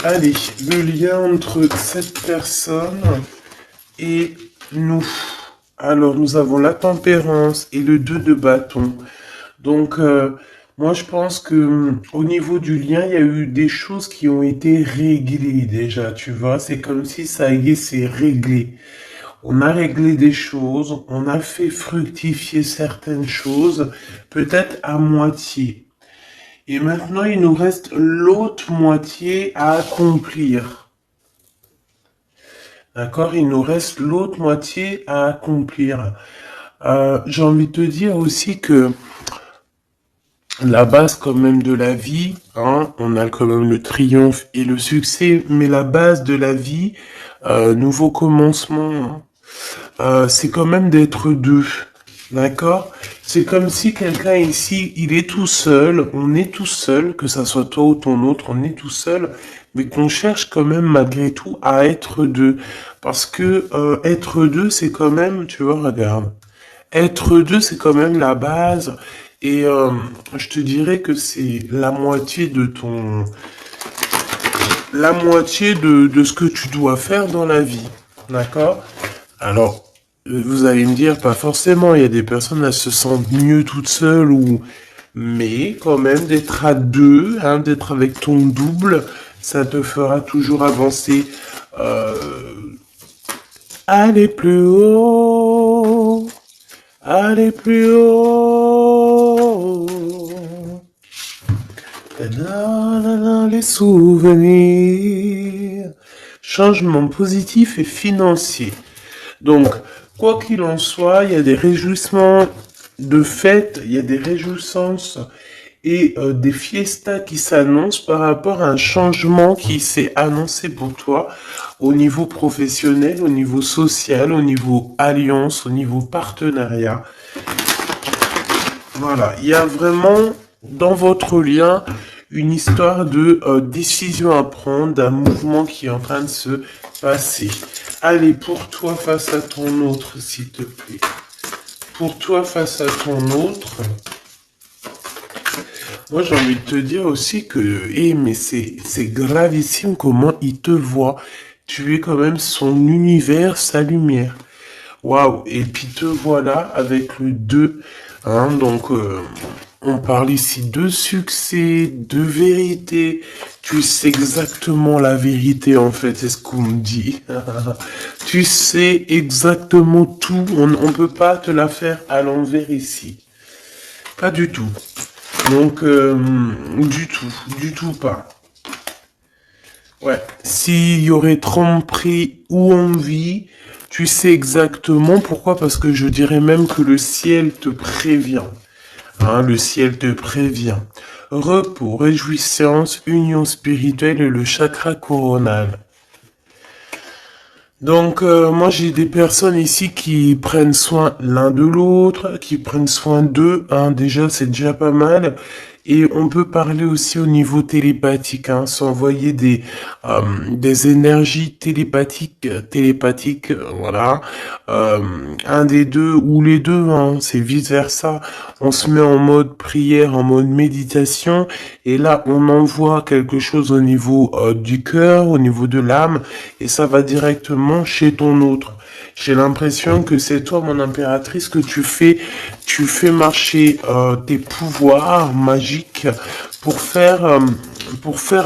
Allez, le lien entre cette personne et nous. Alors, nous avons la tempérance et le 2 de bâton. Donc, moi, je pense que au niveau du lien, il y a eu des choses qui ont été réglées déjà, tu vois. C'est comme si ça y est, c'est réglé. On a réglé des choses, on a fait fructifier certaines choses, peut-être à moitié. Et maintenant, il nous reste l'autre moitié à accomplir. D'accord? Il nous reste l'autre moitié à accomplir. J'ai envie de te dire aussi que la base quand même de la vie, hein, on a quand même le triomphe et le succès, mais la base de la vie, nouveau commencement, hein, c'est quand même d'être deux. D'accord? C'est comme si quelqu'un ici, il est tout seul, on est tout seul, que ça soit toi ou ton autre, on est tout seul, mais qu'on cherche quand même malgré tout à être deux. Parce que être deux, c'est quand même, tu vois, regarde, être deux, c'est quand même la base. Et je te dirais que c'est la moitié de la moitié de ce que tu dois faire dans la vie. D'accord? Alors, vous allez me dire, pas forcément, il y a des personnes, elles se sentent mieux toutes seules ou, mais quand même, d'être à deux, hein, d'être avec ton double, ça te fera toujours avancer, euh, aller plus haut, aller plus haut. Les souvenirs. Changement positif et financier. Donc, quoi qu'il en soit, il y a des réjouissements de fêtes, il y a des réjouissances et des fiestas qui s'annoncent par rapport à un changement qui s'est annoncé pour toi au niveau professionnel, au niveau social, au niveau alliance, au niveau partenariat. Voilà, il y a vraiment dans votre lien une histoire de décision à prendre, d'un mouvement qui est en train de se passer. Allez, pour toi face à ton autre, s'il te plaît. Pour toi face à ton autre, moi j'ai envie de te dire aussi que, mais c'est gravissime comment il te voit. Tu es quand même son univers, sa lumière. Waouh, et puis te voilà avec le 2, hein, donc on parle ici de succès, de vérité. Tu sais exactement la vérité en fait, c'est ce qu'on me dit. Tu sais exactement tout, on ne peut pas te la faire à l'envers ici. Pas du tout. Donc, du tout pas. Ouais, s'il y aurait tromperie ou envie, tu sais exactement pourquoi, parce que je dirais même que le ciel te prévient. Hein, le ciel te prévient. Repos, réjouissance, union spirituelle et le chakra coronal. Donc, moi j'ai des personnes ici qui prennent soin l'un de l'autre, qui prennent soin d'eux, hein, déjà c'est déjà pas mal. Et on peut parler aussi au niveau télépathique, hein, s'envoyer des énergies télépathiques, voilà. Euh, un des deux ou les deux, hein, c'est vice versa. On se met en mode prière, en mode méditation, et là on envoie quelque chose au niveau du cœur, au niveau de l'âme, et ça va directement chez ton autre. J'ai l'impression que c'est toi, mon impératrice, que tu fais marcher tes pouvoirs magiques pour faire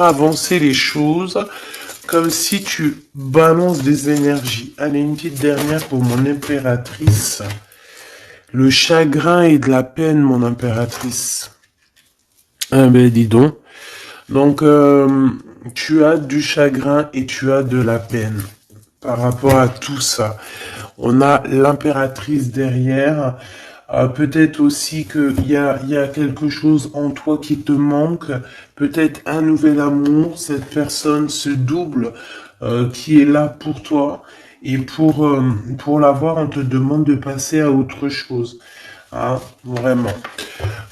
avancer les choses, comme si tu balances des énergies. Allez, une petite dernière pour mon impératrice. Le chagrin et de la peine, mon impératrice. Ah ben, dis donc. Donc, tu as du chagrin et tu as de la peine par rapport à tout ça. On a l'impératrice derrière. Peut-être aussi il y a quelque chose en toi qui te manque. Peut-être un nouvel amour. Cette personne, ce double qui est là pour toi. Et pour l'avoir, on te demande de passer à autre chose. Hein, vraiment.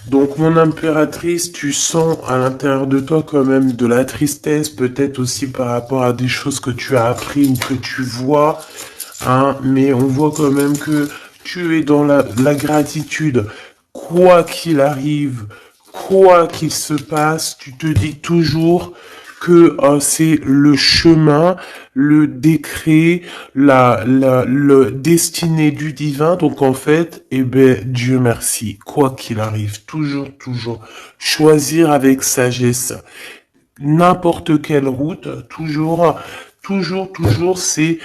Donc, mon impératrice, tu sens à l'intérieur de toi quand même de la tristesse, peut-être aussi par rapport à des choses que tu as appris ou que tu vois, hein, mais on voit quand même que tu es dans la gratitude. Quoi qu'il arrive, quoi qu'il se passe, tu te dis toujours, que c'est le chemin, le décret, le destiné du divin. Donc en fait, eh ben Dieu merci, quoi qu'il arrive, toujours choisir avec sagesse n'importe quelle route, toujours, c'est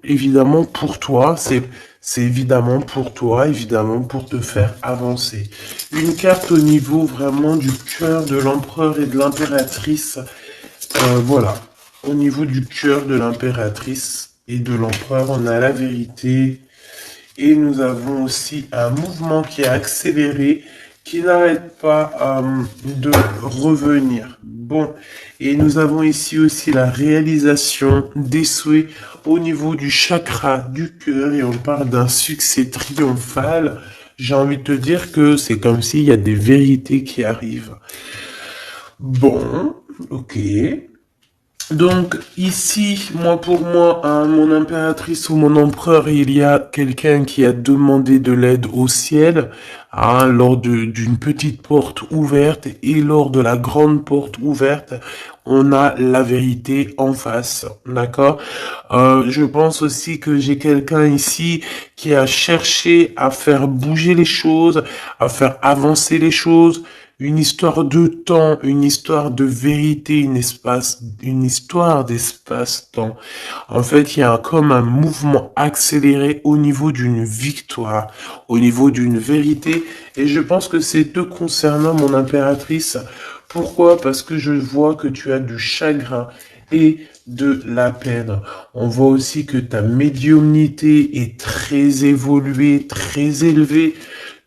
évidemment pour toi, c'est évidemment pour toi, évidemment pour te faire avancer. Une carte au niveau vraiment du cœur de l'empereur et de l'impératrice, voilà. Au niveau du cœur de l'impératrice et de l'empereur, on a la vérité, et nous avons aussi un mouvement qui est accéléré, qui n'arrête pas de revenir. Bon, et nous avons ici aussi la réalisation des souhaits au niveau du chakra du cœur, et on parle d'un succès triomphal. J'ai envie de te dire que c'est comme s'il y a des vérités qui arrivent. Bon, ok. Donc ici, pour moi, hein, mon impératrice ou mon empereur, il y a quelqu'un qui a demandé de l'aide au ciel, hein, lors d'une petite porte ouverte, et lors de la grande porte ouverte, on a la vérité en face, d'accord. Je pense aussi que j'ai quelqu'un ici qui a cherché à faire bouger les choses, à faire avancer les choses, une histoire de temps, une histoire de vérité, une histoire d'espace-temps. En fait, il y a comme un mouvement accéléré au niveau d'une victoire, au niveau d'une vérité. Et je pense que c'est te concernant, mon impératrice. Pourquoi? Parce que je vois que tu as du chagrin et de la peine. On voit aussi que ta médiumnité est très évoluée, très élevée,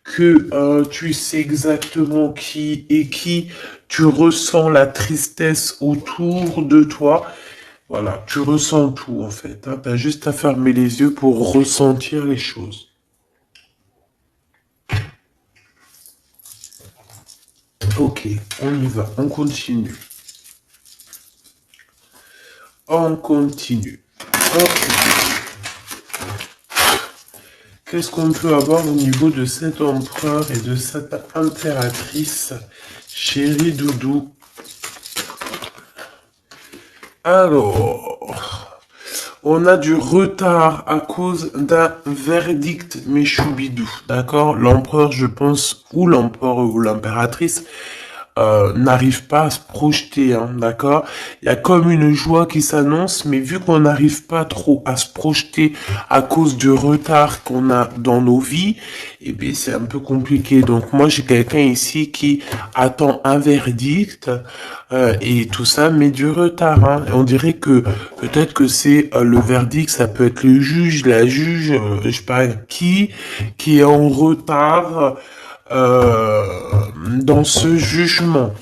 que tu sais exactement qui est qui, tu ressens la tristesse autour de toi. Voilà, tu ressens tout en fait. Hein. Tu as juste à fermer les yeux pour ressentir les choses. Ok, on y va, on continue. On continue. Ok. Qu'est-ce qu'on peut avoir au niveau de cet empereur et de cette impératrice, chérie Doudou? Alors, on a du retard à cause d'un verdict, mes choubidous, d'accord? L'empereur, je pense, ou l'empereur ou l'impératrice, n'arrive pas à se projeter, hein, d'accord? Il y a comme une joie qui s'annonce, mais vu qu'on n'arrive pas trop à se projeter à cause du retard qu'on a dans nos vies, eh bien c'est un peu compliqué. Donc moi j'ai quelqu'un ici qui attend un verdict et tout ça, mais du retard. Hein. On dirait que peut-être que c'est le verdict, ça peut être le juge, la juge, je sais pas qui est en retard dans ce jugement.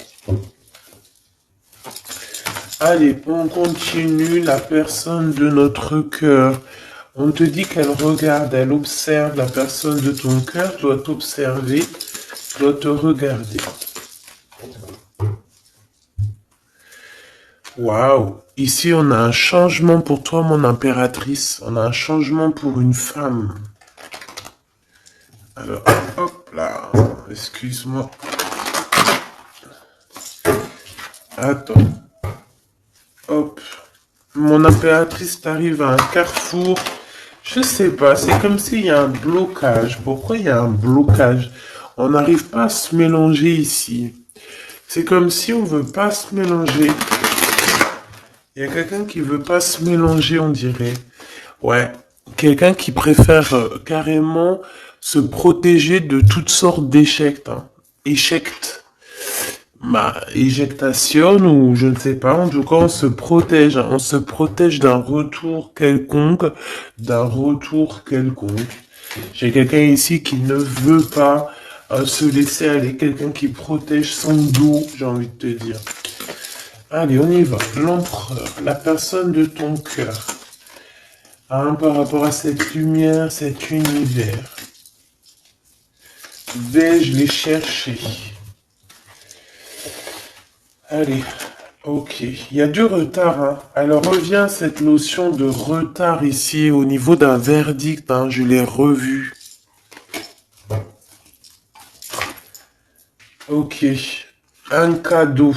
Allez, on continue. La personne de notre cœur. On te dit qu'elle regarde, elle observe. La personne de ton cœur doit t'observer, doit te regarder. Waouh! Ici, on a un changement pour toi, mon impératrice. On a un changement pour une femme. Alors, hop là. Excuse-moi. Attends. Hop. Mon impératrice t'arrive à un carrefour. Je sais pas, c'est comme s'il y a un blocage. Pourquoi il y a un blocage? On n'arrive pas à se mélanger ici. C'est comme si on veut pas se mélanger. Il y a quelqu'un qui veut pas se mélanger, on dirait. Ouais. Quelqu'un qui préfère carrément se protéger de toutes sortes d'échecs. Hein. Échecs. Éjectation ou je ne sais pas, en tout cas on se protège d'un retour quelconque, J'ai quelqu'un ici qui ne veut pas se laisser aller, quelqu'un qui protège son dos, j'ai envie de te dire. Allez, on y va. L'empereur, la personne de ton cœur, hein, par rapport à cette lumière, cet univers. Vais-je les chercher? Allez, ok. Il y a du retard. Hein. Alors revient cette notion de retard ici au niveau d'un verdict. Hein, je l'ai revu. Ok. Un cadeau.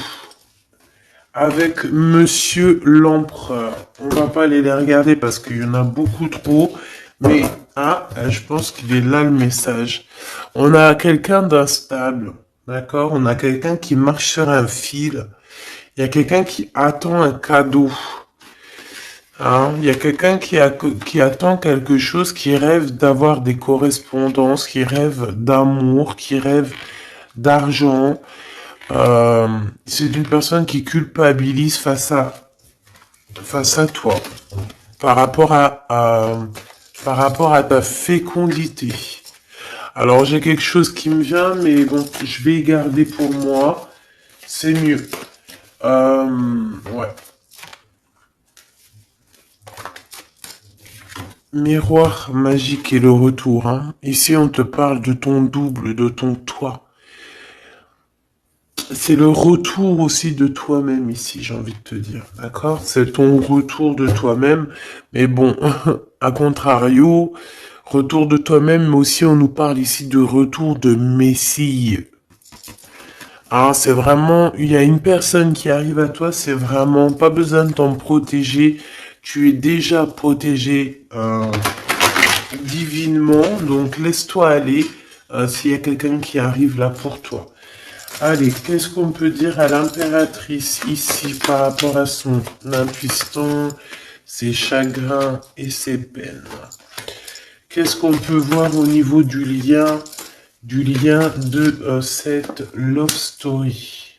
avec Monsieur l'Empereur. On va pas aller les regarder parce qu'il y en a beaucoup trop. Mais, je pense qu'il est là le message. On a quelqu'un d'instable. D'accord? On a quelqu'un qui marche sur un fil. Il y a quelqu'un qui attend un cadeau. Hein? Il y a quelqu'un qui attend quelque chose, qui rêve d'avoir des correspondances, qui rêve d'amour, qui rêve d'argent. C'est une personne qui culpabilise face à toi, par rapport par rapport à ta fécondité. Alors j'ai quelque chose qui me vient, mais bon, je vais garder pour moi. C'est mieux. Ouais. Miroir magique et le retour. Hein. Ici, on te parle de ton double, de ton toi. C'est le retour aussi de toi-même ici, j'ai envie de te dire. D'accord? C'est ton retour de toi-même. Mais bon, à contrario, retour de toi-même, mais aussi on nous parle ici de retour de Messie. Ah, c'est vraiment, il y a une personne qui arrive à toi, c'est vraiment pas besoin de t'en protéger. Tu es déjà protégé divinement, donc laisse-toi aller s'il y a quelqu'un qui arrive là pour toi. Allez, qu'est-ce qu'on peut dire à l'impératrice ici par rapport à son intuition, ses chagrins et ses peines? Qu'est-ce qu'on peut voir au niveau du lien de cette love story?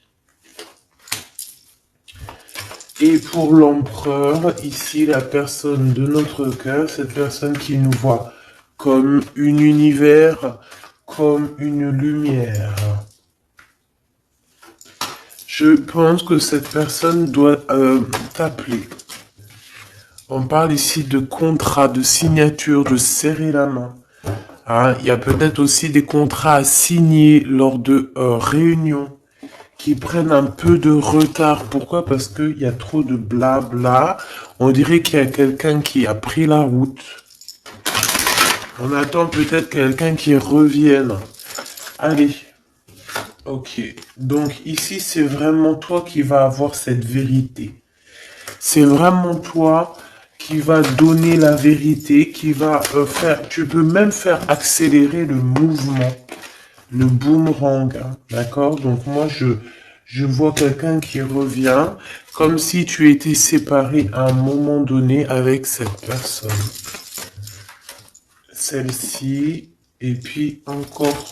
Et pour l'empereur, ici, la personne de notre cœur, cette personne qui nous voit comme un univers, comme une lumière. Je pense que cette personne doit t'appeler. On parle ici de contrat, de signature, de serrer la main. Hein, il y a peut-être aussi des contrats à signer lors de réunions qui prennent un peu de retard. Pourquoi? Parce qu'il y a trop de blabla. On dirait qu'il y a quelqu'un qui a pris la route. On attend peut-être quelqu'un qui revienne. Allez. Ok. Donc ici, c'est vraiment toi qui vas avoir cette vérité. C'est vraiment toi qui va donner la vérité, qui va faire... Tu peux même faire accélérer le mouvement. Le boomerang, hein, d'accord? Donc moi, je vois quelqu'un qui revient comme si tu étais séparé à un moment donné avec cette personne. Celle-ci, et puis encore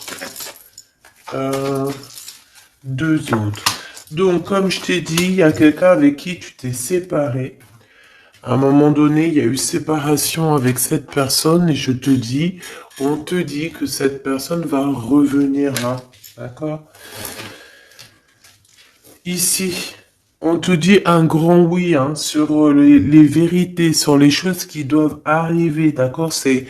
deux autres. Donc, comme je t'ai dit, il y a quelqu'un avec qui tu t'es séparé. À un moment donné, il y a eu séparation avec cette personne et on te dit que cette personne va revenir là. D'accord? Ici, on te dit un grand oui hein, sur les vérités, sur les choses qui doivent arriver. D'accord? C'est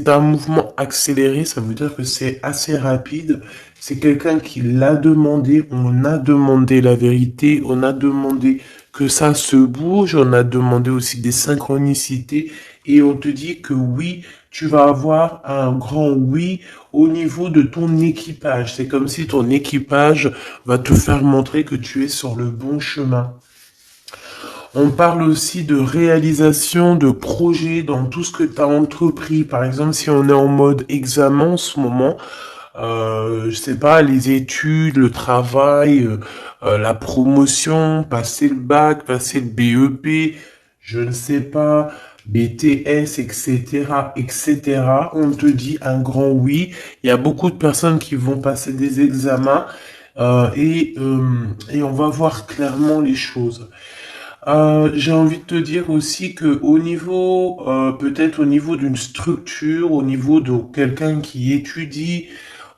un mouvement accéléré, ça veut dire que c'est assez rapide. C'est quelqu'un qui l'a demandé, on a demandé la vérité, on a demandé que ça se bouge, on a demandé aussi des synchronicités et on te dit que oui, tu vas avoir un grand oui au niveau de ton équipage. C'est comme si ton équipage va te faire montrer que tu es sur le bon chemin. On parle aussi de réalisation de projets dans tout ce que tu as entrepris. Par exemple, si on est en mode examen en ce moment, je sais pas, les études, le travail, la promotion, passer le bac, passer le BEP, je ne sais pas, BTS, etc., etc. On te dit un grand oui. Il y a beaucoup de personnes qui vont passer des examens et on va voir clairement les choses. J'ai envie de te dire aussi que au niveau, peut-être au niveau d'une structure, au niveau de quelqu'un qui étudie,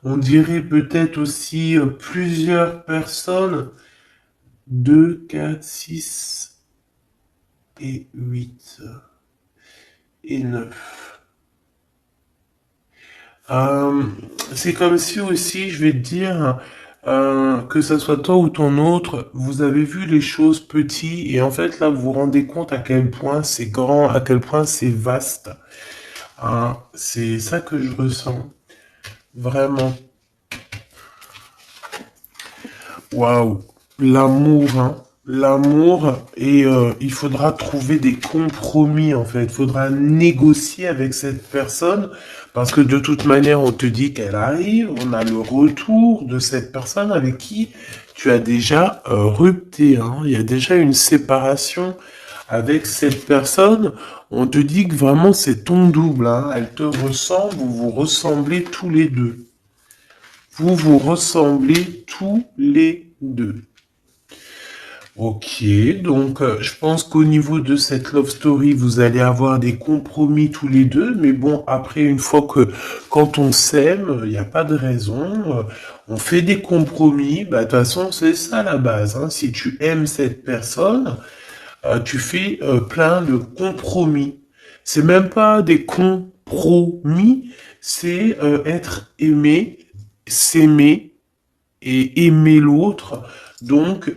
on dirait peut-être aussi plusieurs personnes, 2, 4, 6 et 8 et 9. Euh, c'est comme si aussi, je vais te dire, que ça soit toi ou ton autre, vous avez vu les choses petites et en fait là vous vous rendez compte à quel point c'est grand, à quel point c'est vaste. Hein, c'est ça que je ressens. Vraiment. Waouh. L'amour, hein. l'amour et il faudra trouver des compromis en fait. Il faudra négocier avec cette personne parce que de toute manière on te dit qu'elle arrive, on a le retour de cette personne avec qui tu as déjà rupté. Hein. Il y a déjà une séparation avec cette personne. On te dit que vraiment c'est ton double. Hein. Elle te ressemble, vous vous ressemblez tous les deux. Vous vous ressemblez tous les deux. Ok, donc je pense qu'au niveau de cette love story, vous allez avoir des compromis tous les deux, mais bon, après, une fois que quand on s'aime, il n'y a pas de raison, on fait des compromis, bah de toute façon, c'est ça la base. Hein. Si tu aimes cette personne, tu fais plein de compromis. C'est même pas des compromis, c'est être aimé, s'aimer et aimer l'autre. Donc,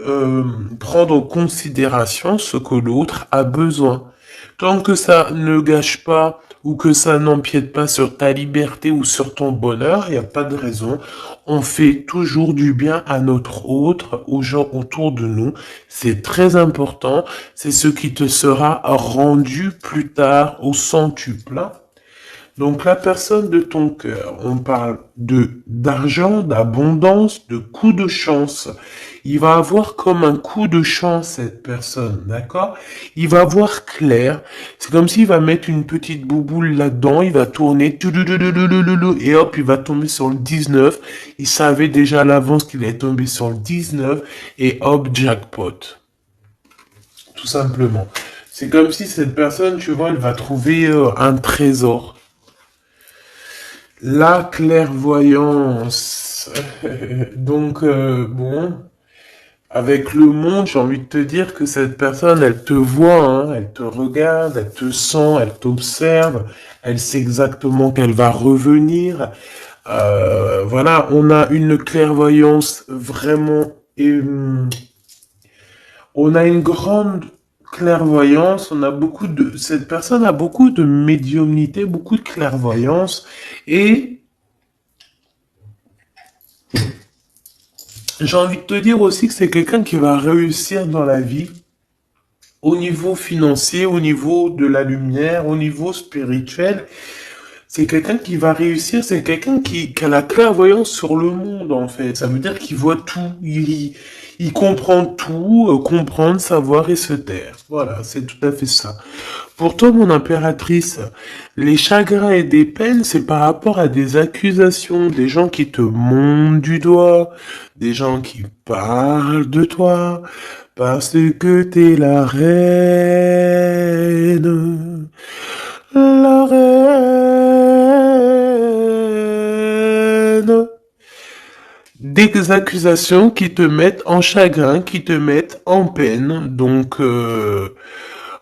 prendre en considération ce que l'autre a besoin. Tant que ça ne gâche pas ou que ça n'empiète pas sur ta liberté ou sur ton bonheur, il n'y a pas de raison. On fait toujours du bien à notre autre, aux gens autour de nous. C'est très important. C'est ce qui te sera rendu plus tard au centuple. Donc la personne de ton cœur, on parle de d'argent, d'abondance, de coup de chance. Il va avoir comme un coup de chance cette personne, d'accord? Il va voir clair. C'est comme s'il va mettre une petite bouboule là-dedans, il va tourner, et hop, il va tomber sur le 19. Il savait déjà à l'avance qu'il allait tomber sur le 19, et hop, jackpot. Tout simplement. C'est comme si cette personne, tu vois, elle va trouver un trésor. La clairvoyance. Donc, bon, avec le monde, j'ai envie de te dire que cette personne, elle te voit, hein, elle te regarde, elle te sent, elle t'observe, elle sait exactement qu'elle va revenir. Voilà, on a une clairvoyance vraiment... on a une grande clairvoyance, on a beaucoup de... Cette personne a beaucoup de médiumnité, beaucoup de clairvoyance, et j'ai envie de te dire aussi que c'est quelqu'un qui va réussir dans la vie, au niveau financier, au niveau de la lumière, au niveau spirituel. C'est quelqu'un qui va réussir, c'est quelqu'un qui a la clairvoyance sur le monde, en fait. Ça veut dire qu'il voit tout, il comprend tout, comprendre, savoir et se taire. Voilà, c'est tout à fait ça. Pour toi, mon impératrice, les chagrins et des peines, c'est par rapport à des accusations, des gens qui te montent du doigt, des gens qui parlent de toi, parce que t'es la reine, la reine. Des accusations qui te mettent en chagrin, qui te mettent en peine. Donc,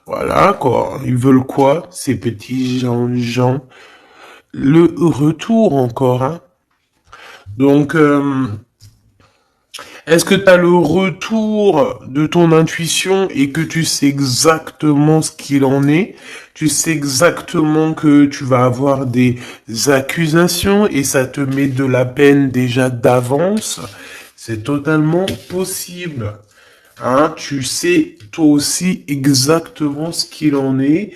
voilà, quoi. Ils veulent quoi, ces petits gens? Le retour encore, hein. Donc, est-ce que tu as le retour de ton intuition et que tu sais exactement ce qu'il en est? Tu sais exactement que tu vas avoir des accusations et ça te met de la peine déjà d'avance? C'est totalement possible. Hein, tu sais toi aussi exactement ce qu'il en est.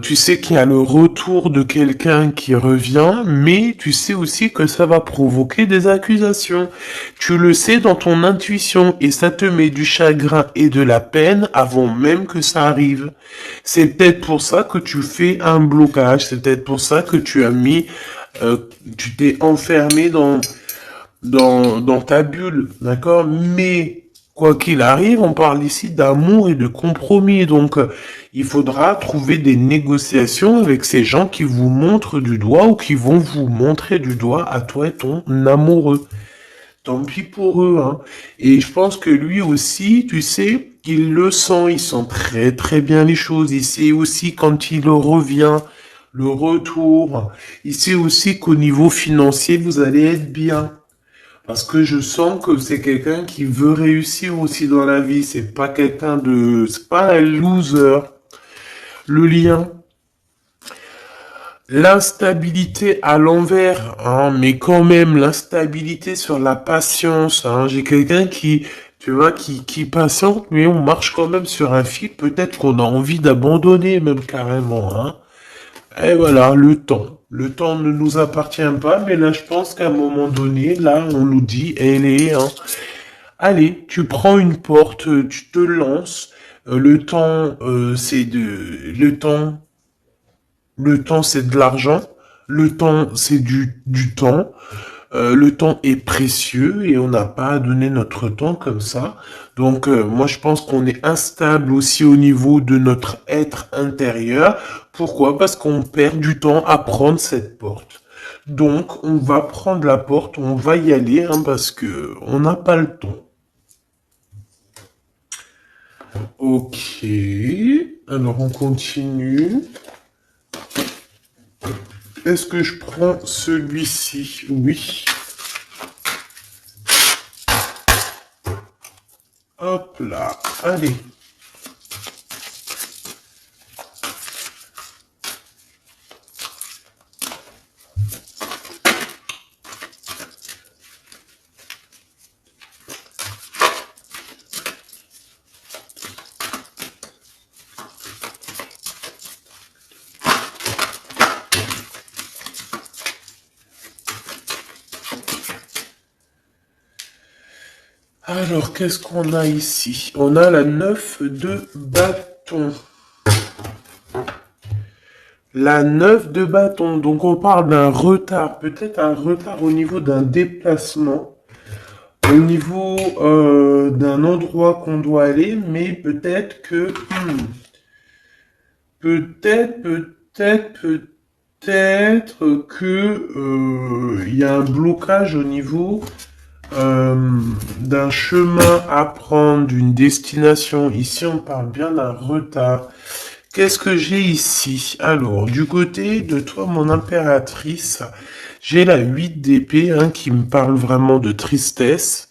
Tu sais qu'il y a le retour de quelqu'un qui revient, mais tu sais aussi que ça va provoquer des accusations. Tu le sais dans ton intuition et ça te met du chagrin et de la peine avant même que ça arrive. C'est peut-être pour ça que tu fais un blocage, c'est peut-être pour ça que tu as mis, tu t'es enfermé dans ta bulle, d'accord? Mais quoi qu'il arrive, on parle ici d'amour et de compromis. Donc, il faudra trouver des négociations avec ces gens qui vous montrent du doigt ou qui vont vous montrer du doigt à toi et ton amoureux. Tant pis pour eux, hein. Et je pense que lui aussi, tu sais, il le sent, il sent très très bien les choses. Il sait aussi quand il revient, le retour. Il sait aussi qu'au niveau financier, vous allez être bien. Parce que je sens que c'est quelqu'un qui veut réussir aussi dans la vie. C'est pas quelqu'un de... C'est pas un loser. Le lien. L'instabilité à l'envers, hein, mais quand même l'instabilité sur la patience. Hein. J'ai quelqu'un qui, tu vois, qui patiente, mais on marche quand même sur un fil. Peut-être qu'on a envie d'abandonner, même carrément, hein. Et voilà, le temps. Le temps ne nous appartient pas, mais là, je pense qu'à un moment donné, là, on nous dit, elle est, hein. Allez, tu prends une porte, tu te lances. Le temps, le temps, c'est de l'argent. Le temps, c'est du temps. Le temps est précieux et on n'a pas à donner notre temps comme ça. Donc, moi, je pense qu'on est instable aussi au niveau de notre être intérieur. Pourquoi? Parce qu'on perd du temps à prendre cette porte. Donc, on va prendre la porte, on va y aller, hein, parce que on n'a pas le temps. Ok. Alors, on continue. Est-ce que je prends celui-ci? Oui. Hop là. Allez. Alors, qu'est-ce qu'on a ici? On a la 9 de bâton. La 9 de bâton. Donc, on parle d'un retard. Peut-être un retard au niveau d'un déplacement. Au niveau d'un endroit qu'on doit aller. Mais peut-être que... peut-être que il y a un blocage au niveau d'un chemin à prendre, d'une destination. Ici, on parle bien d'un retard. Qu'est-ce que j'ai ici? Alors, du côté de toi, mon impératrice, j'ai la 8 d'épée, hein, qui me parle vraiment de tristesse.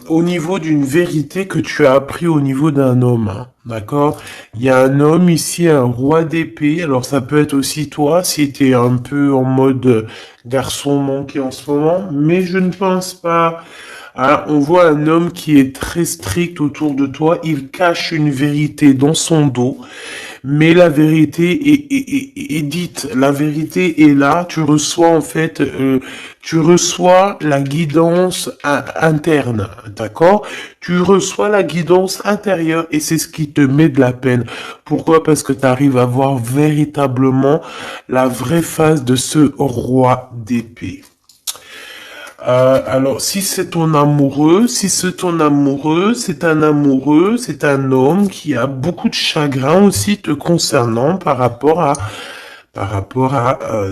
Au niveau d'une vérité que tu as appris au niveau d'un homme, hein, d'accord? Il y a un homme ici, un roi d'épée. Alors ça peut être aussi toi, si tu es un peu en mode garçon manqué en ce moment, mais je ne pense pas. Hein, on voit un homme qui est très strict autour de toi. Il cache une vérité dans son dos. Mais la vérité est dite, la vérité est là. Tu reçois en fait, tu reçois la guidance interne, d'accord? Tu reçois la guidance intérieure et c'est ce qui te met de la peine. Pourquoi? Parce que tu arrives à voir véritablement la vraie face de ce roi d'épée. Alors, si c'est ton amoureux, c'est un homme qui a beaucoup de chagrin aussi te concernant par rapport à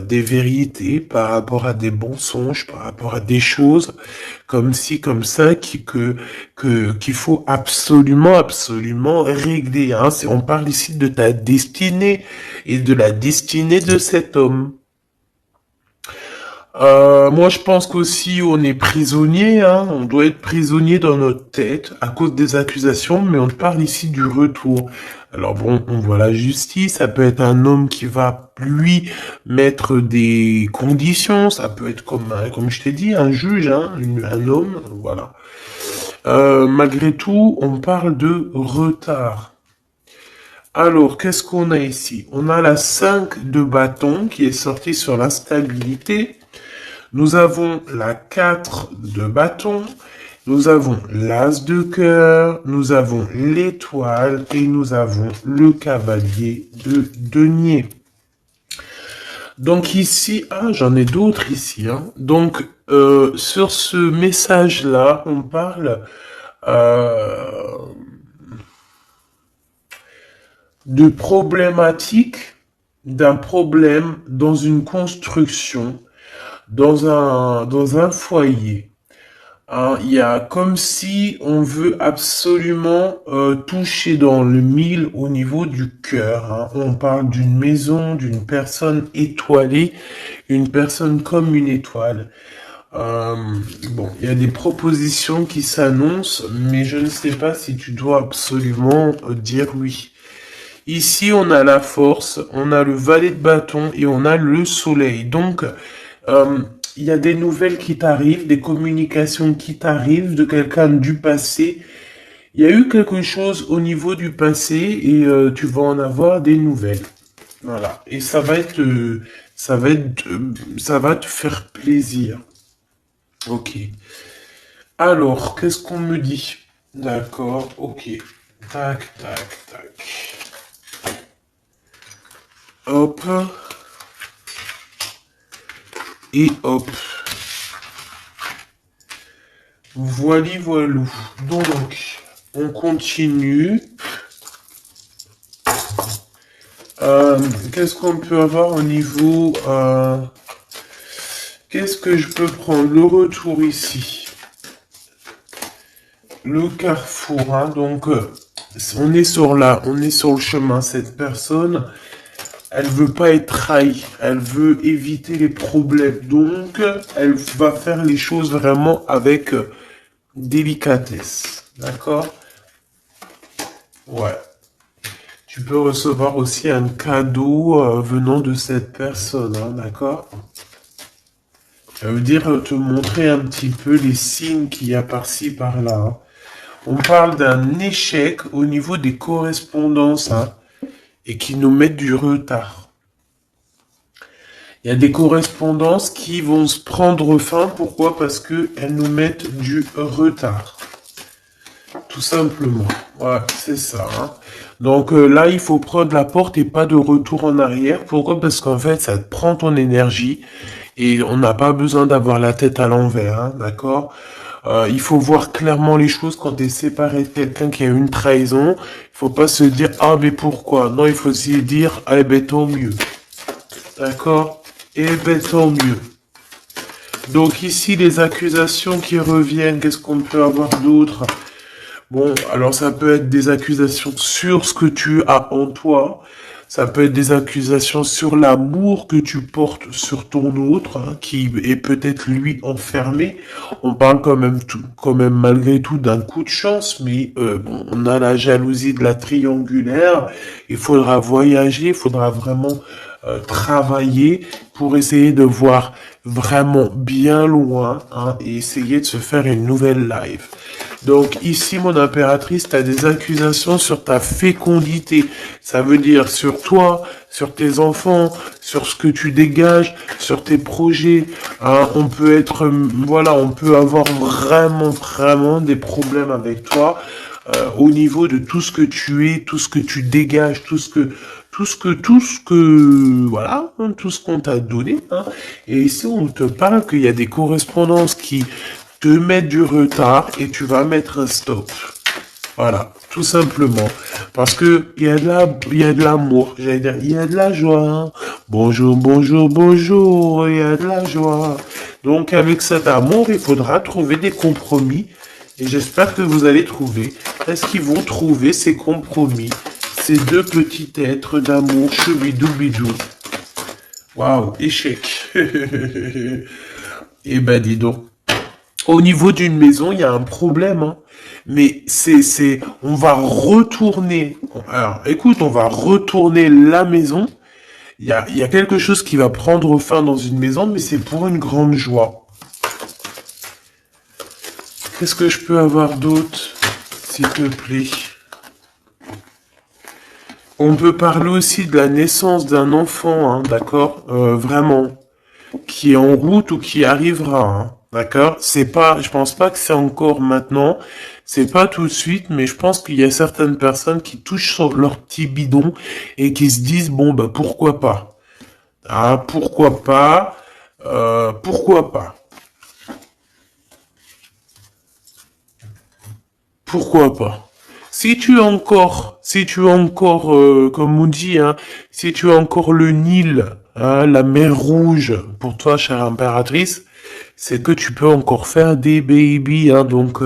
des vérités, par rapport à des mensonges, par rapport à des choses comme ci, comme ça, qu'il faut absolument régler. Hein. On parle ici de ta destinée et de la destinée de cet homme. Moi, je pense qu'aussi on est prisonnier, hein. On doit être prisonnier dans notre tête à cause des accusations, mais on parle ici du retour. Alors bon, on voit la justice, ça peut être un homme qui va lui mettre des conditions, ça peut être comme je t'ai dit, un juge, hein, un homme, voilà. Malgré tout, on parle de retard. Alors, qu'est-ce qu'on a ici? On a la 5 de bâton qui est sortie sur l'instabilité. Nous avons la 4 de bâton, nous avons l'as de cœur, nous avons l'étoile et nous avons le cavalier de denier. Donc ici, j'en ai d'autres ici. Hein. Donc sur ce message-là, on parle de problématique, d'un problème dans une construction, dans un foyer. Hein, il y a comme si on veut absolument toucher dans le mille au niveau du cœur. Hein. On parle d'une maison, d'une personne étoilée, une personne comme une étoile. Bon, il y a des propositions qui s'annoncent, mais je ne sais pas si tu dois absolument dire oui. Ici, on a la force, on a le valet de bâton et on a le soleil. Donc, il y a des nouvelles qui t'arrivent, des communications qui t'arrivent de quelqu'un du passé. Il y a eu quelque chose au niveau du passé et tu vas en avoir des nouvelles. Voilà. Et ça va te faire plaisir. Ok. Alors, qu'est-ce qu'on me dit? D'accord, ok. Tac, tac, tac. Hop. Et hop. Voili voilou. Donc, on continue. Qu'est-ce qu'on peut avoir au niveau... qu'est-ce que je peux prendre? Le retour ici. Le carrefour, hein, donc on est sur le chemin. Cette personne, elle veut pas être trahie, elle veut éviter les problèmes, donc elle va faire les choses vraiment avec délicatesse, d'accord? Ouais. Tu peux recevoir aussi un cadeau venant de cette personne, hein, d'accord? Ça veut dire te montrer un petit peu les signes qu'il y a par-ci, par-là, hein. On parle d'un échec au niveau des correspondances, hein, et qui nous mettent du retard. Il y a des correspondances qui vont se prendre fin. Pourquoi? Parce qu'elles nous mettent du retard. Tout simplement. Ouais, c'est ça. Hein. Donc là, il faut prendre la porte et pas de retour en arrière. Pourquoi? Parce qu'en fait, ça te prend ton énergie et on n'a pas besoin d'avoir la tête à l'envers, hein, d'accord? Il faut voir clairement les choses quand tu es séparé de quelqu'un qui a une trahison. Il faut pas se dire, ah mais pourquoi? Non, il faut se dire, eh ben tant mieux. D'accord? Eh ben tant mieux. Donc ici, les accusations qui reviennent, qu'est-ce qu'on peut avoir d'autre? Bon, alors ça peut être des accusations sur ce que tu as en toi. Ça peut être des accusations sur l'amour que tu portes sur ton autre, hein, qui est peut-être lui enfermé. On parle quand même malgré tout d'un coup de chance, mais bon, on a la jalousie de la triangulaire. Il faudra voyager, il faudra vraiment travailler pour essayer de voir vraiment bien loin, hein, et essayer de se faire une nouvelle life. Donc ici, mon impératrice, tu as des accusations sur ta fécondité. Ça veut dire sur toi, sur tes enfants, sur ce que tu dégages, sur tes projets. Hein. On peut être, voilà, on peut avoir vraiment des problèmes avec toi au niveau de tout ce que tu es, tout ce que tu dégages, tout ce que, voilà, hein, tout ce qu'on t'a donné. Hein. Et ici, on te parle qu'il y a des correspondances qui te mettre du retard et tu vas mettre un stop. Voilà, tout simplement. Parce que il y a de l'amour, j'allais dire, il y a de la joie. Bonjour, bonjour, bonjour, il y a de la joie. Donc avec cet amour, il faudra trouver des compromis. Et j'espère que vous allez trouver. Est-ce qu'ils vont trouver ces compromis? Ces deux petits êtres d'amour, chebidou-bidou. Waouh, échec. Eh ben dis donc. Au niveau d'une maison, il y a un problème, hein. Mais on va retourner. Alors, écoute, on va retourner la maison. Il y a quelque chose qui va prendre fin dans une maison, mais c'est pour une grande joie. Qu'est-ce que je peux avoir d'autre, s'il te plaît? On peut parler aussi de la naissance d'un enfant, hein, d'accord? Vraiment. Qui est en route ou qui arrivera, hein. D'accord? C'est pas, je pense pas que c'est encore maintenant. C'est pas tout de suite, mais je pense qu'il y a certaines personnes qui touchent sur leur petit bidon et qui se disent, bon, bah, pourquoi pas? Ah, pourquoi pas? Pourquoi pas? Pourquoi pas? Si tu as encore, comme on dit, hein, si tu as encore le Nil, hein, la mer Rouge, pour toi, chère impératrice, c'est que tu peux encore faire des baby, hein, donc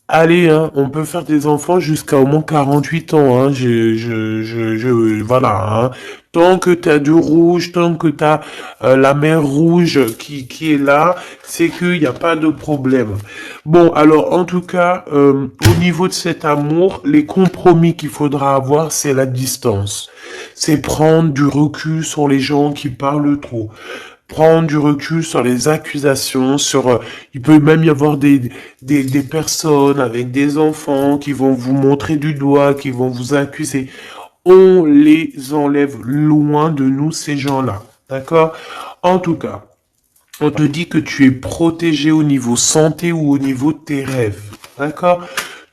allez, hein, on peut faire des enfants jusqu'à au moins 48 ans, hein, voilà, hein. Tant que t'as du rouge, tant que t'as la mer rouge qui est là, c'est qu'il n'y a pas de problème. Bon, alors, en tout cas, au niveau de cet amour, les compromis qu'il faudra avoir, c'est la distance. C'est prendre du recul sur les gens qui parlent trop. prendre du recul sur les accusations, il peut même y avoir des personnes avec des enfants qui vont vous montrer du doigt, qui vont vous accuser. On les enlève loin de nous, ces gens-là. D'accord? En tout cas, on te dit que tu es protégé au niveau santé ou au niveau de tes rêves. D'accord?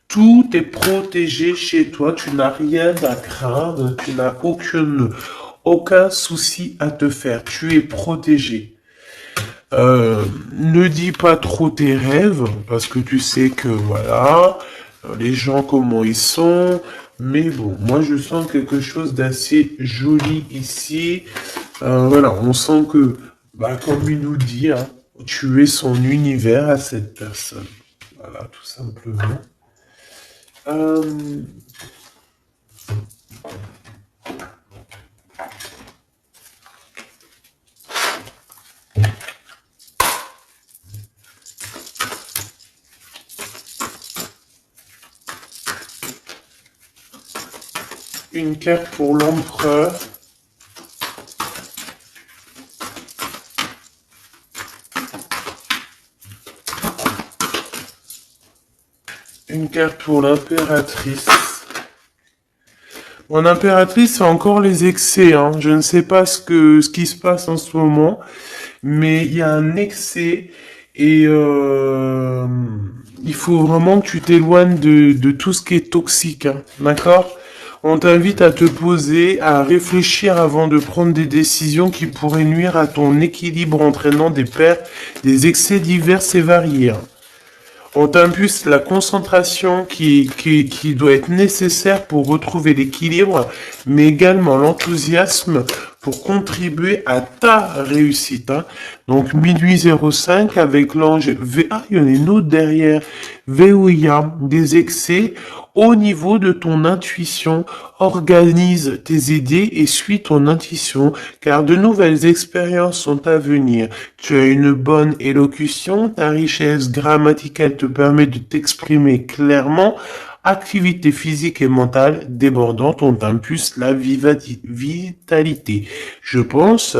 Tout est protégé chez toi. Tu n'as rien à craindre. Tu n'as aucun souci à te faire. Tu es protégé. Ne dis pas trop tes rêves parce que tu sais que voilà, les gens comment ils sont. Mais bon, moi je sens quelque chose d'assez joli ici. Voilà, on sent que, bah, comme il nous dit, hein, tu es son univers à cette personne. Voilà, tout simplement. Euh, une carte pour l'empereur. Une carte pour l'impératrice. Mon impératrice, c'est encore les excès. Hein. Je ne sais pas ce qui se passe en ce moment, mais il y a un excès et il faut vraiment que tu t'éloignes de tout ce qui est toxique. Hein. D'accord? On t'invite à te poser, à réfléchir avant de prendre des décisions qui pourraient nuire à ton équilibre entraînant des excès divers et variés. Hein. On t'impulse la concentration qui doit être nécessaire pour retrouver l'équilibre, mais également l'enthousiasme pour contribuer à ta réussite. Hein. Donc, minuit 05 avec l'ange V. Ah, il y en a une autre derrière. Veouya, des excès au niveau de ton intuition. Organise tes idées et suis ton intuition, car de nouvelles expériences sont à venir. Tu as une bonne élocution, ta richesse grammaticale te permet de t'exprimer clairement. Activité physique et mentale débordante, on t'impulse la vitalité. Je pense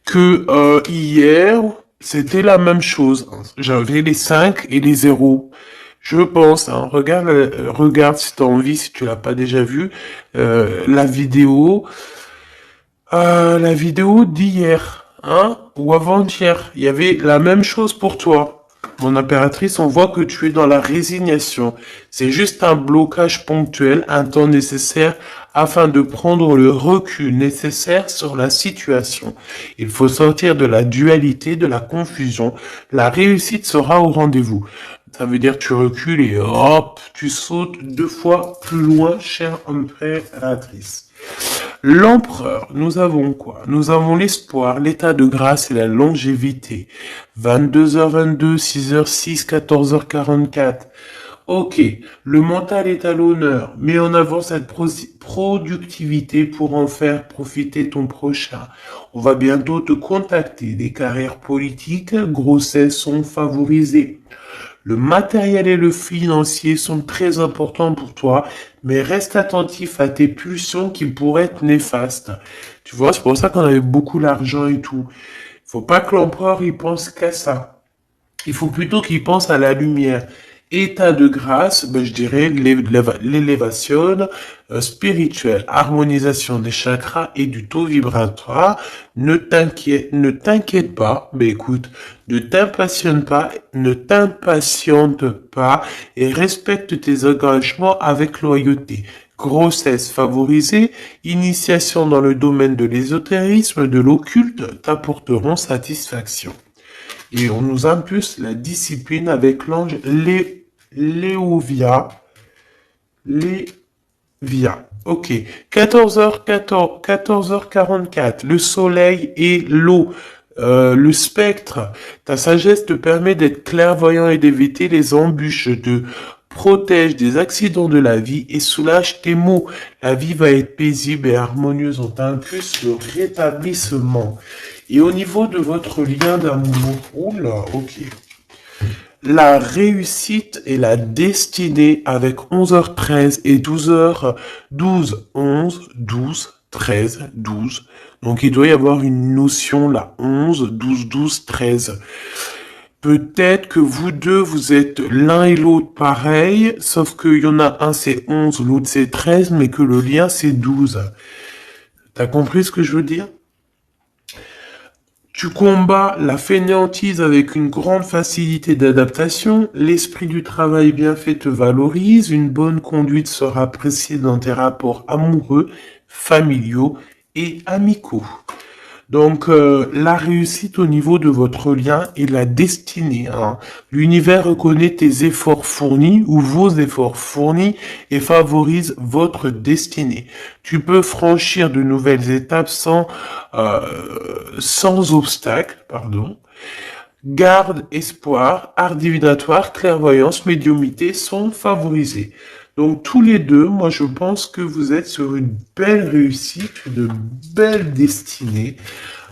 que hier, c'était la même chose. J'avais les 5 et les 0. Je pense, hein, regarde si tu as envie, si tu l'as pas déjà vu, la vidéo d'hier, hein, ou avant-hier. Il y avait la même chose pour toi. Mon impératrice, on voit que tu es dans la résignation. C'est juste un blocage ponctuel, un temps nécessaire afin de prendre le recul nécessaire sur la situation. Il faut sortir de la dualité, de la confusion. La réussite sera au rendez-vous. Ça veut dire que tu recules et hop, tu sautes 2 fois plus loin, chère impératrice. L'empereur, nous avons quoi? Nous avons l'espoir, l'état de grâce et la longévité. 22h22, 6h06, 14h44. Ok, le mental est à l'honneur, mets en avant cette productivité pour en faire profiter ton prochain. On va bientôt te contacter. Des carrières politiques, grossesses sont favorisées. Le matériel et le financier sont très importants pour toi, mais reste attentif à tes pulsions qui pourraient être néfastes. Tu vois, c'est pour ça qu'on avait beaucoup d'argent et tout. Faut pas que l'empereur il pense qu'à ça. Il faut plutôt qu'il pense à la lumière. État de grâce, ben, je dirais l'élévation spirituelle, harmonisation des chakras et du taux vibratoire. Ne t'inquiète pas, mais écoute, ne t'impatiente pas et respecte tes engagements avec loyauté. Grossesse favorisée, initiation dans le domaine de l'ésotérisme, de l'occulte t'apporteront satisfaction. Et on nous impulse la discipline avec l'ange Léovia. Lévia. Ok. 14h44. Le soleil et l'eau. Le spectre. Ta sagesse te permet d'être clairvoyant et d'éviter les embûches, te protège des accidents de la vie et soulage tes maux. La vie va être paisible et harmonieuse. On t'impulse le rétablissement. Et au niveau de votre lien d'amour, oula, ok. La réussite et la destinée avec 11h13 et 12h12, 11, 12, 13, 12. Donc il doit y avoir une notion là, 11, 12, 12, 13. Peut-être que vous deux, vous êtes l'un et l'autre pareil, sauf qu'il y en a un c'est 11, l'autre c'est 13, mais que le lien c'est 12. T'as compris ce que je veux dire? Tu combats la fainéantise avec une grande facilité d'adaptation, l'esprit du travail bien fait te valorise, une bonne conduite sera appréciée dans tes rapports amoureux, familiaux et amicaux. Donc la réussite au niveau de votre lien et la destinée. Hein. L'univers reconnaît tes efforts fournis ou vos efforts fournis et favorise votre destinée. Tu peux franchir de nouvelles étapes sans obstacle, pardon. Garde, espoir, art divinatoire, clairvoyance, médiumité sont favorisés. Donc tous les deux, moi je pense que vous êtes sur une belle réussite, une belle destinée.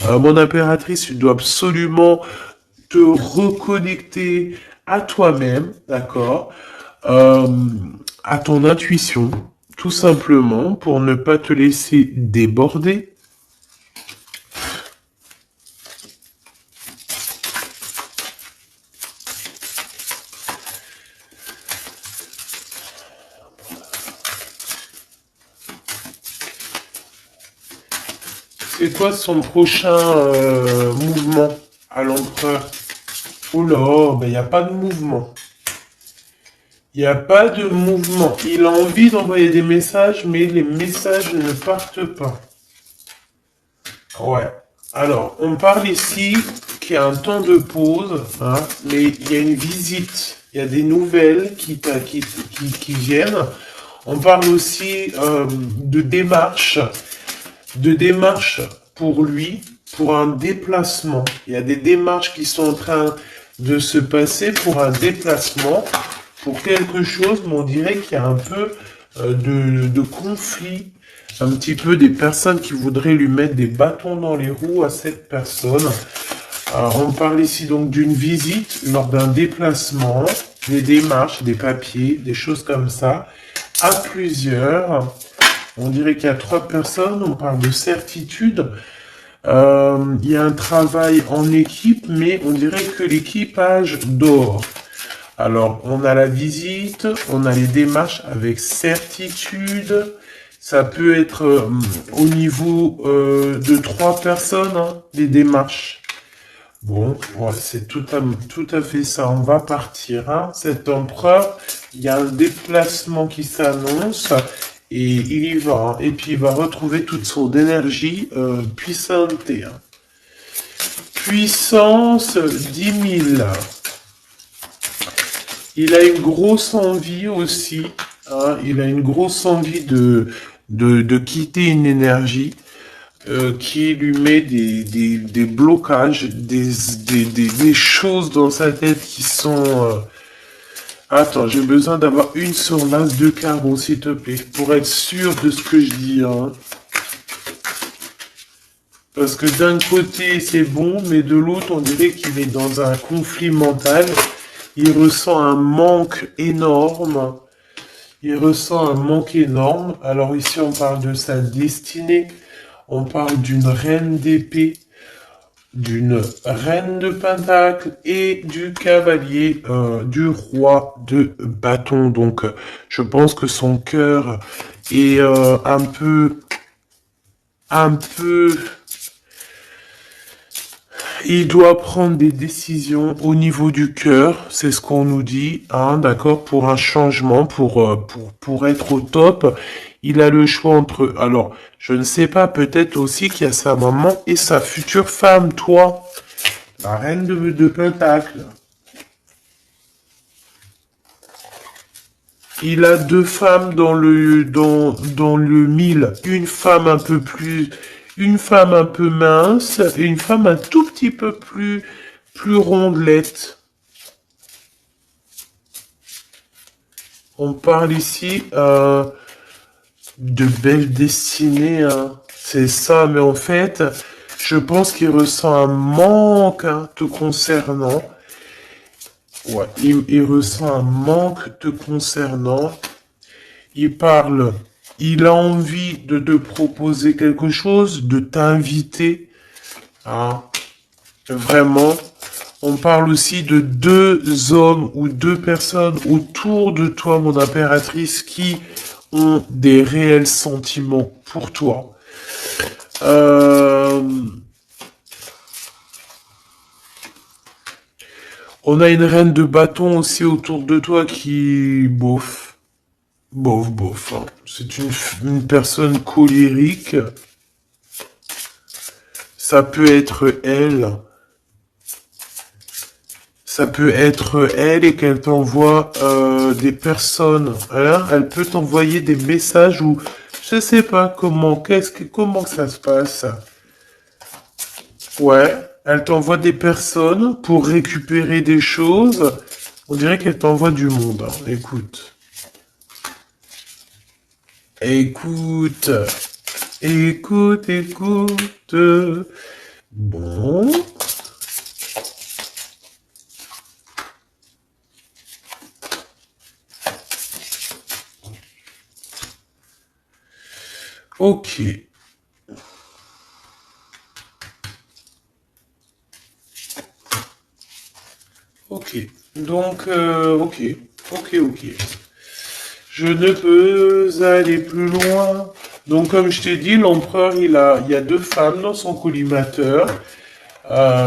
Mon impératrice, tu dois absolument te reconnecter à toi-même, d'accord, à ton intuition, tout simplement, pour ne pas te laisser déborder. C'est quoi son prochain mouvement à l'empereur? Oula, ben il n'y a pas de mouvement. Il n'y a pas de mouvement. Il a envie d'envoyer des messages, mais les messages ne partent pas. Ouais. Alors, on parle ici qu'il y a un temps de pause, hein, mais il y a une visite. Il y a des nouvelles qui viennent. On parle aussi de démarches pour lui, pour un déplacement. Il y a des démarches qui sont en train de se passer pour un déplacement, pour quelque chose, mais on dirait qu'il y a un peu de conflit, un petit peu des personnes qui voudraient lui mettre des bâtons dans les roues à cette personne. Alors, on parle ici donc d'une visite lors d'un déplacement, des démarches, des papiers, des choses comme ça, à plusieurs. On dirait qu'il y a 3 personnes, on parle de certitude. Il y a un travail en équipe, mais on dirait que l'équipage dort. Alors, on a la visite, on a les démarches avec certitude. Ça peut être au niveau de 3 personnes, hein, les démarches. Bon, voilà, c'est tout à fait ça. On va partir. Hein. Cet empereur, il y a un déplacement qui s'annonce et il y va. Hein. Et puis il va retrouver toute son énergie puissante. Hein. Puissance 10 000. Il a une grosse envie aussi. Hein. Il a une grosse envie de quitter une énergie. Qui lui met des blocages, des choses dans sa tête qui sont... Attends, j'ai besoin d'avoir une sur l'as de carreau, s'il te plaît, pour être sûr de ce que je dis. Hein. Parce que d'un côté, c'est bon, mais de l'autre, on dirait qu'il est dans un conflit mental. Il ressent un manque énorme. Il ressent un manque énorme. Alors ici, on parle de sa destinée. On parle d'une reine d'épée, d'une reine de pentacle et du cavalier du roi de bâton. Donc, je pense que son cœur est un peu... Il doit prendre des décisions au niveau du cœur, c'est ce qu'on nous dit, hein, d'accord, pour un changement, pour être au top. Il a le choix entre... Alors, je ne sais pas, peut-être aussi qu'il y a sa maman et sa future femme, toi, la reine de Pentacle. Il a 2 femmes dans le 1000. Une femme un peu mince et une femme un tout petit peu plus rondelette. On parle ici de belle destinée, hein. C'est ça, mais en fait, je pense qu'il ressent un manque hein, te concernant. Ouais, il ressent un manque te concernant. Il parle Il a envie de te proposer quelque chose, de t'inviter. Hein. Vraiment. On parle aussi de 2 hommes ou 2 personnes autour de toi, mon impératrice, qui ont des réels sentiments pour toi. On a une reine de bâton aussi autour de toi qui, bof, bof. Hein. C'est une personne colérique. Ça peut être elle. Ça peut être elle et qu'elle t'envoie des personnes. Hein. Elle peut t'envoyer des messages ou je sais pas comment ça se passe. Ouais, elle t'envoie des personnes pour récupérer des choses. On dirait qu'elle t'envoie du monde. Hein. Écoute. Écoute. Bon. Ok. Ok. Donc, ok. Je ne peux aller plus loin. Donc, comme je t'ai dit, l'empereur, il y a 2 femmes dans son collimateur.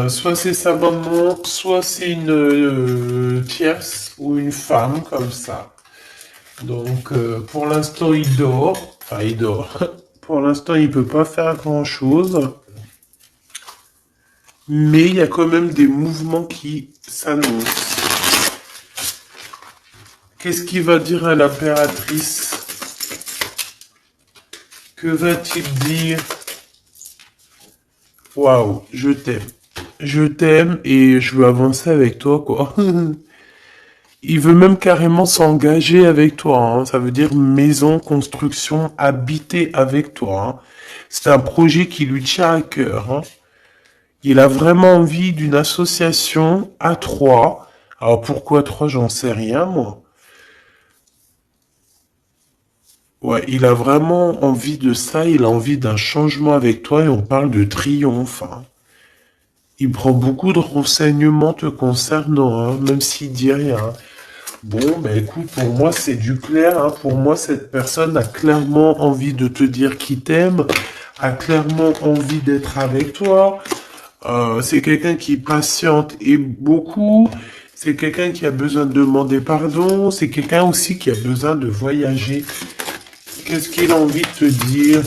Soit c'est sa maman, soit c'est une tierce ou une femme comme ça. Donc, pour l'instant, il dort. Enfin, il dort. Pour l'instant, il peut pas faire grand-chose. Mais il y a quand même des mouvements qui s'annoncent. Qu'est-ce qu'il va dire à l'impératrice? Que va-t-il dire? Waouh, je t'aime. Je t'aime et je veux avancer avec toi, quoi. Il veut même carrément s'engager avec toi. Hein. Ça veut dire maison, construction, habiter avec toi. Hein. C'est un projet qui lui tient à cœur. Hein. Il a vraiment envie d'une association à 3. Alors pourquoi 3, j'en sais rien, moi. Ouais, il a vraiment envie de ça, il a envie d'un changement avec toi et on parle de triomphe. Hein. Il prend beaucoup de renseignements te concernant, hein, même s'il dit rien. Bon, ben écoute, pour moi c'est du clair. Hein. Pour moi, cette personne a clairement envie de te dire qu'il t'aime, a clairement envie d'être avec toi. C'est quelqu'un qui patiente et beaucoup. C'est quelqu'un qui a besoin de demander pardon. C'est quelqu'un aussi qui a besoin de voyager. Qu'est-ce qu'il a envie de te dire?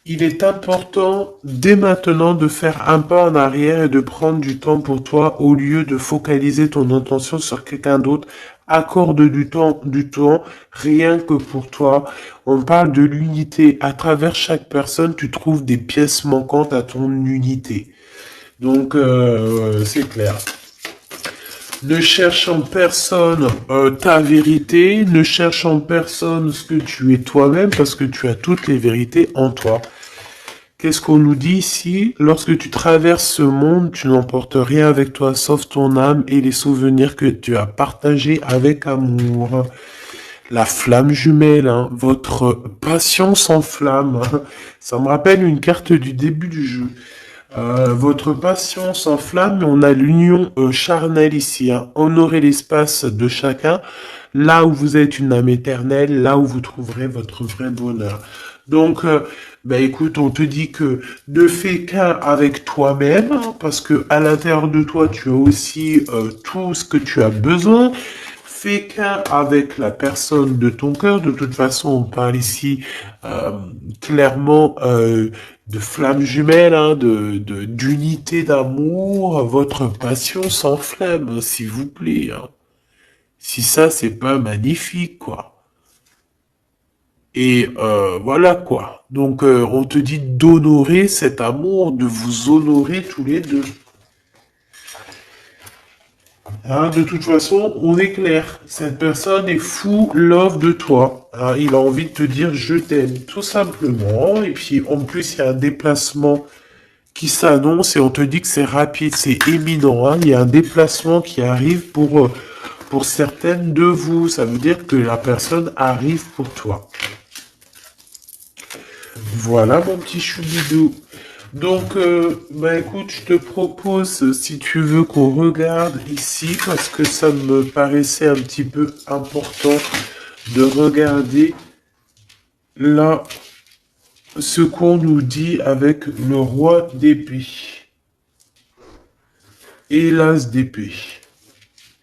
Il est important dès maintenant de faire un pas en arrière et de prendre du temps pour toi au lieu de focaliser ton attention sur quelqu'un d'autre. Accorde du temps rien que pour toi. On parle de l'unité. À travers chaque personne, tu trouves des pièces manquantes à ton unité. Donc, c'est clair. Ne cherche en personne ta vérité, ne cherche en personne ce que tu es toi-même, parce que tu as toutes les vérités en toi. Qu'est-ce qu'on nous dit ici? Lorsque tu traverses ce monde, tu n'emportes rien avec toi, sauf ton âme et les souvenirs que tu as partagés avec amour. La flamme jumelle, hein, votre passion s'enflamme. Ça me rappelle une carte du début du jeu. Votre passion s'enflamme, mais on a l'union charnelle ici. Hein. Honorez l'espace de chacun, là où vous êtes une âme éternelle, là où vous trouverez votre vrai bonheur. Donc, écoute, on te dit que ne fais qu'un avec toi-même, hein, parce que à l'intérieur de toi, tu as aussi tout ce que tu as besoin. Fais qu'un avec la personne de ton cœur. De toute façon, on parle ici clairement de flammes jumelles, hein, d'unité d'amour. Votre passion s'enflamme, s'il vous plaît. Hein. Si ça, c'est pas magnifique, quoi. Et voilà, quoi. Donc, on te dit d'honorer cet amour, de vous honorer tous les deux. Hein, de toute façon, on est clair. Cette personne est fou love de toi. Hein, il a envie de te dire je t'aime, tout simplement. Et puis, en plus, il y a un déplacement qui s'annonce et on te dit que c'est rapide, c'est éminent. Hein. Il y a un déplacement qui arrive pour certaines de vous. Ça veut dire que la personne arrive pour toi. Voilà mon petit choubidou. Donc, bah écoute, je te propose, si tu veux, qu'on regarde ici, parce que ça me paraissait un petit peu important de regarder là ce qu'on nous dit avec le roi d'épée et l'as d'épée.